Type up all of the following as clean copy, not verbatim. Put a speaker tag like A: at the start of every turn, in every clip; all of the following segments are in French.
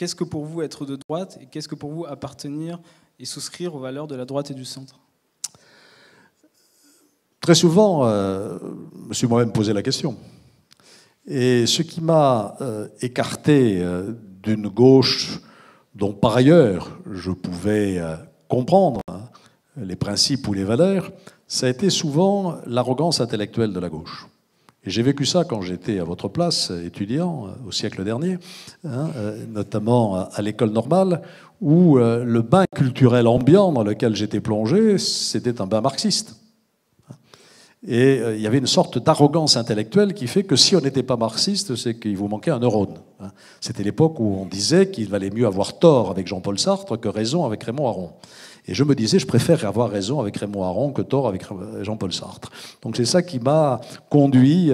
A: Qu'est-ce que pour vous être de droite et qu'est-ce que pour vous appartenir et souscrire aux valeurs de la droite et du centre?
B: Très souvent, je me suis moi-même posé la question. Et ce qui m'a écarté d'une gauche dont par ailleurs je pouvais comprendre les principes ou les valeurs, ça a été souvent l'arrogance intellectuelle de la gauche. Et j'ai vécu ça quand j'étais à votre place, étudiant, au siècle dernier, notamment à l'école normale, où le bain culturel ambiant dans lequel j'étais plongé, c'était un bain marxiste. Et il y avait une sorte d'arrogance intellectuelle qui fait que si on n'était pas marxiste, c'est qu'il vous manquait un neurone. C'était l'époque où on disait qu'il valait mieux avoir tort avec Jean-Paul Sartre que raison avec Raymond Aron. Et je me disais, je préfère avoir raison avec Raymond Aron que tort avec Jean-Paul Sartre. Donc c'est ça qui m'a conduit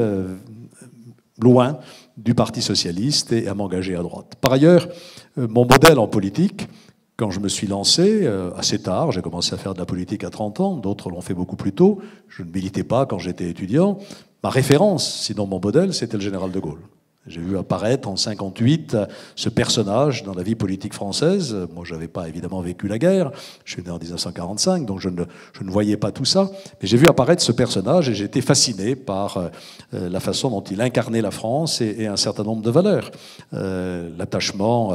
B: loin du Parti socialiste et à m'engager à droite. Par ailleurs, mon modèle en politique, quand je me suis lancé, assez tard, j'ai commencé à faire de la politique à 30 ans, d'autres l'ont fait beaucoup plus tôt, je ne militais pas quand j'étais étudiant. Ma référence, sinon mon modèle, c'était le général de Gaulle. J'ai vu apparaître en 1958 ce personnage dans la vie politique française. Moi, je n'avais pas évidemment vécu la guerre. Je suis né en 1945, donc je ne voyais pas tout ça. Mais j'ai vu apparaître ce personnage et j'ai été fasciné par la façon dont il incarnait la France et un certain nombre de valeurs. L'attachement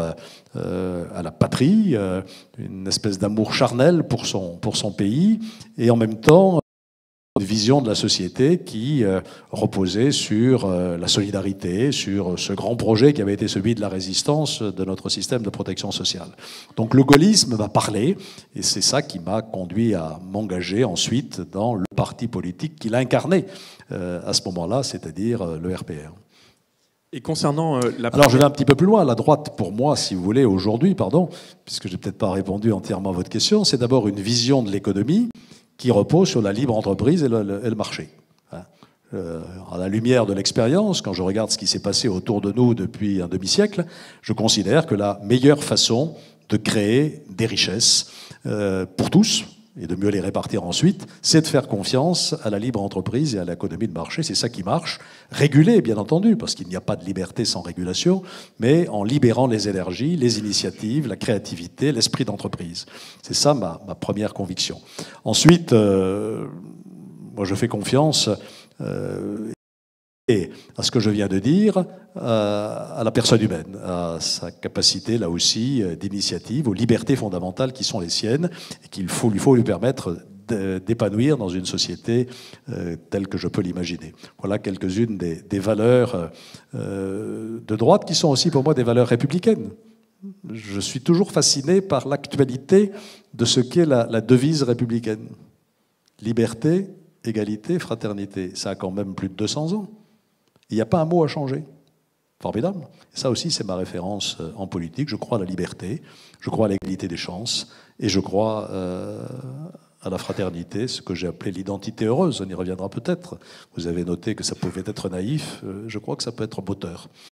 B: à la patrie, une espèce d'amour charnel pour son pays, et en même temps une vision de la société qui reposait sur la solidarité, sur ce grand projet qui avait été celui de la résistance de notre système de protection sociale. Donc le gaullisme m'a parlé, et c'est ça qui m'a conduit à m'engager ensuite dans le parti politique qu'il incarnait à ce moment-là, c'est-à-dire le RPR.
C: Et concernant
B: Alors je vais un petit peu plus loin. La droite, pour moi, si vous voulez, aujourd'hui, pardon, puisque je n'ai peut-être pas répondu entièrement à votre question, c'est d'abord une vision de l'économie qui repose sur la libre entreprise et le marché. À la lumière de l'expérience, quand je regarde ce qui s'est passé autour de nous depuis un demi-siècle, je considère que la meilleure façon de créer des richesses pour tous, et de mieux les répartir ensuite, c'est de faire confiance à la libre entreprise et à l'économie de marché. C'est ça qui marche, régulé bien entendu, parce qu'il n'y a pas de liberté sans régulation, mais en libérant les énergies, les initiatives, la créativité, l'esprit d'entreprise. C'est ça ma première conviction. Ensuite, moi je fais confiance et à ce que je viens de dire, à la personne humaine, à sa capacité, là aussi, d'initiative, aux libertés fondamentales qui sont les siennes, et qu'il faut lui permettre d'épanouir dans une société telle que je peux l'imaginer. Voilà quelques-unes des valeurs de droite qui sont aussi pour moi des valeurs républicaines. Je suis toujours fasciné par l'actualité de ce qu'est la devise républicaine. Liberté, égalité, fraternité. Ça a quand même plus de 200 ans. Il n'y a pas un mot à changer. Formidable. Et ça aussi, c'est ma référence en politique. Je crois à la liberté, je crois à l'égalité des chances, et je crois à la fraternité, ce que j'ai appelé l'identité heureuse. On y reviendra peut-être. Vous avez noté que ça pouvait être naïf. Je crois que ça peut être moteur.